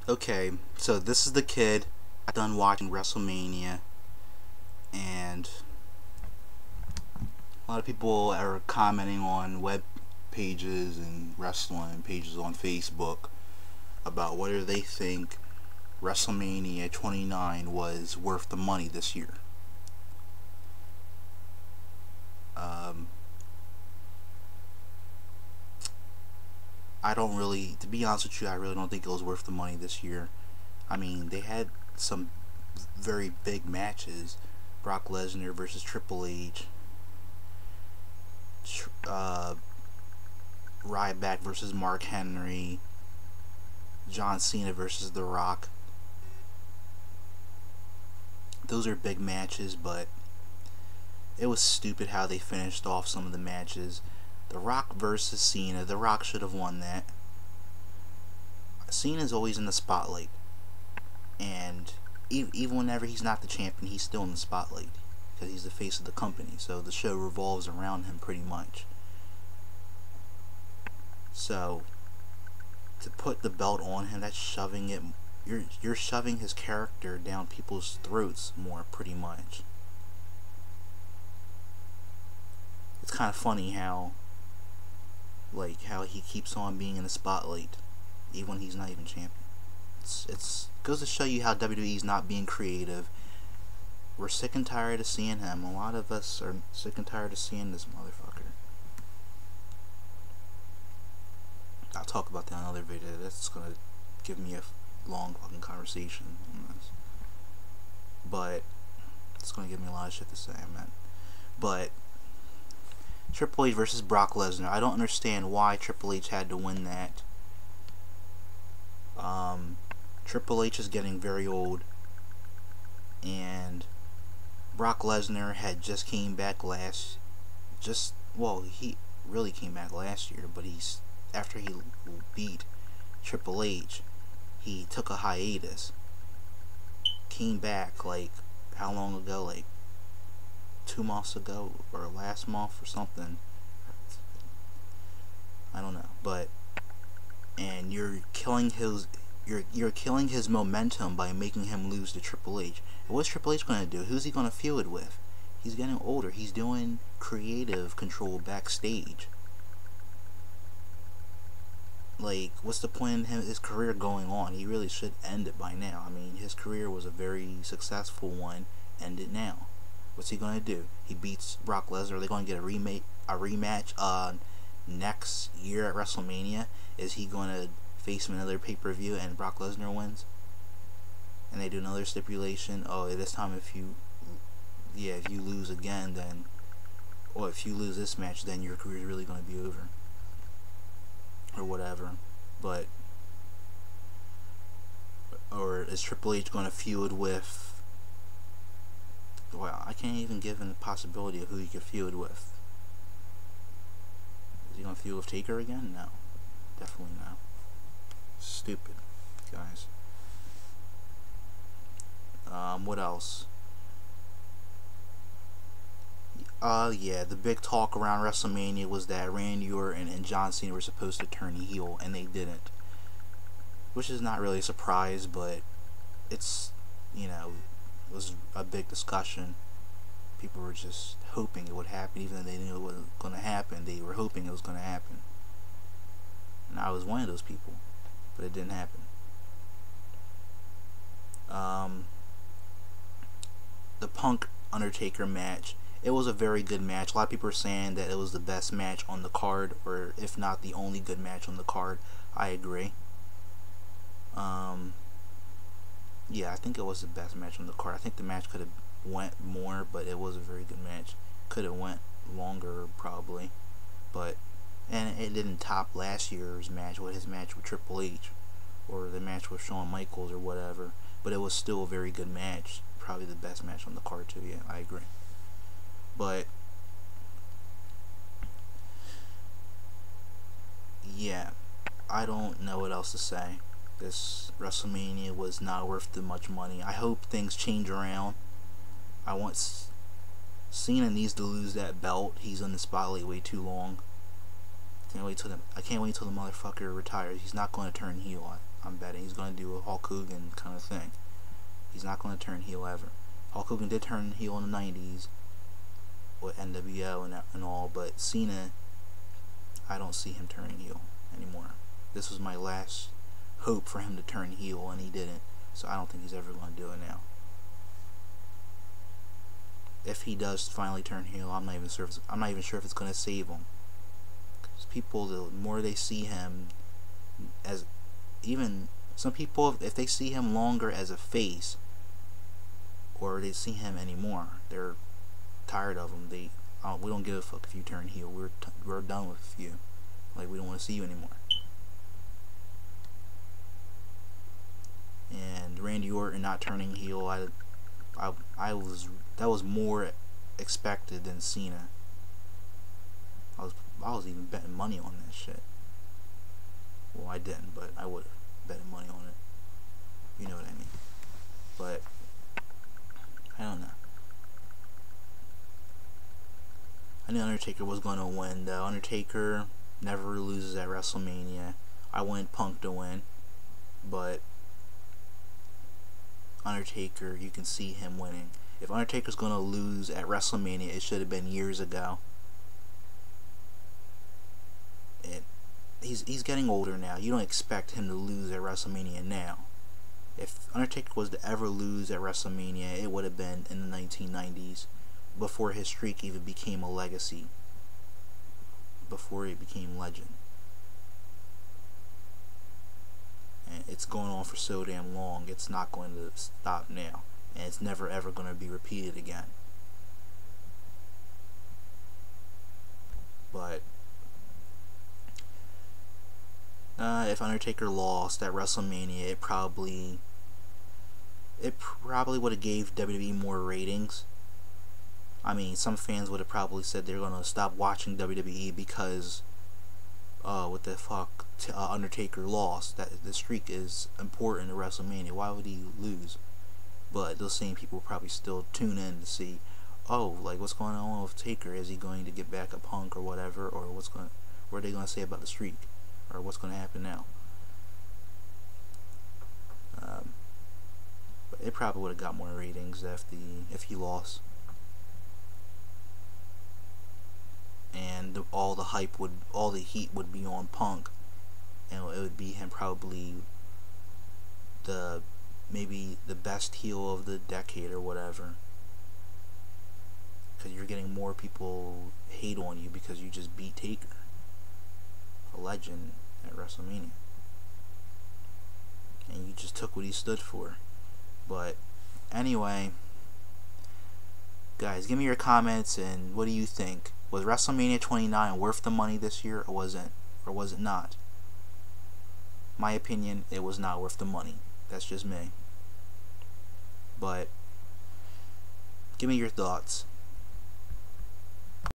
Okay, so this is the kid done watching WrestleMania, and a lot of people are commenting on web pages and wrestling pages on Facebook about whether they think WrestleMania 29 was worth the money this year. Um, I don't really, to be honest with you, I really don't think it was worth the money this year. I mean, they had some very big matches. Brock Lesnar versus Triple H, Ryback versus Mark Henry, John Cena versus The Rock. Those are big matches, but it was stupid how they finished off some of the matches. The Rock versus Cena, The Rock should have won that. Cena's always in the spotlight, and even whenever he's not the champion, he's still in the spotlight because he's the face of the company, so the show revolves around him pretty much. So to put the belt on him, that's shoving it, you're shoving his character down people's throats more, pretty much. It's kind of funny how he keeps on being in the spotlight even when he's not even champion. It's goes to show you how WWE's not being creative. We're sick and tired of seeing him. A lot of us are sick and tired of seeing this motherfucker. I'll talk about that in another video. That's gonna give me a long fucking conversation on this. But it's gonna give me a lot of shit to say, man. But Triple H versus Brock Lesnar. I don't understand why Triple H had to win that. Triple H is getting very old, and Brock Lesnar had just came back he really came back last year, but after he beat Triple H, he took a hiatus, came back like how long ago, like 2 months ago or last month or something, I don't know, and you're killing his momentum by making him lose to Triple H. And what's Triple H going to do? Who's he going to feud with? He's getting older. He's doing creative control backstage. Like, what's the point in his career going on? He really should end it by now. I mean, his career was a very successful one. End it now. What's he going to do? He beats Brock Lesnar. Are they going to get a rematch next year at WrestleMania? Is he going to face him another pay-per-view and Brock Lesnar wins? And they do another stipulation. Oh, this time if you lose again, then, or if you lose this match, then your career is really going to be over, or whatever. But, or is Triple H going to feud with? Well, I can't even give him the possibility of who he could feud with. Is he going to feud with Taker again? No, definitely no. Stupid, guys. What else? Yeah, the big talk around WrestleMania was that Randy Orton and John Cena were supposed to turn heel, and they didn't. Which is not really a surprise, but it's, it was a big discussion. People were just hoping it would happen, even though they knew it wasn't going to happen. They were hoping it was going to happen. And I was one of those people. But it didn't happen. The Punk Undertaker match, it was a very good match. A lot of people are saying that it was the best match on the card, or if not the only good match on the card. I agree. Yeah, I think it was the best match on the card. I think the match could have went more, but it was a very good match. Could have went longer probably, but and it didn't top last year's match with his match with Triple H or the match with Shawn Michaels or whatever, but it was still a very good match. Probably the best match on the card too. Yeah, I agree. But yeah, I don't know what else to say. This WrestleMania was not worth too much money. I hope things change around. I want Cena needs to lose that belt. He's in the spotlight way too long. I can't wait till the motherfucker retires. He's not going to turn heel. I'm betting he's going to do a Hulk Hogan kind of thing. He's not going to turn heel ever. Hulk Hogan did turn heel in the 90s with NWO and all, but Cena, I don't see him turning heel anymore. This was my last hope for him to turn heel, and he didn't. So I don't think he's ever going to do it now. If he does finally turn heel, I'm not even sure if it's going to save him. Because people, the more they see him, as even some people, if they see him longer as a face, or they see him anymore, they're tired of him. We don't give a fuck if you turn heel. We're done with you. Like, we don't want to see you anymore. And Randy Orton not turning heel, that was more expected than Cena. I was even betting money on that shit. Well, I didn't, but I would have betted money on it. You know what I mean? But I don't know. I knew Undertaker was going to win, though. Undertaker never loses at WrestleMania. I wanted Punk to win, but Undertaker, you can see him winning. If Undertaker's going to lose at WrestleMania, it should have been years ago. He's getting older now. You don't expect him to lose at WrestleMania now. If Undertaker was to ever lose at WrestleMania, it would have been in the 1990s, before his streak even became a legacy, before it became legend. And it's going on for so damn long, it's not going to stop now, and it's never ever going to be repeated again. But if Undertaker lost at WrestleMania, it probably would have gave WWE more ratings. I mean, some fans would have probably said they're gonna stop watching WWE because, what the fuck, Undertaker lost. That the streak is important to WrestleMania. Why would he lose? But those same people probably still tune in to see, oh, like, what's going on with Taker? Is he going to get back at Punk or whatever, or what are they gonna say about the streak, or what's gonna happen now? But it probably would have got more ratings if he lost. And all the heat would be on Punk, and it would be him probably maybe the best heel of the decade or whatever, because you're getting more people hate on you because you just beat Taker, a legend, at WrestleMania, and you just took what he stood for. But anyway, guys, give me your comments, and what do you think? Was WrestleMania 29 worth the money this year, or was it not? My opinion, it was not worth the money. That's just me. But give me your thoughts.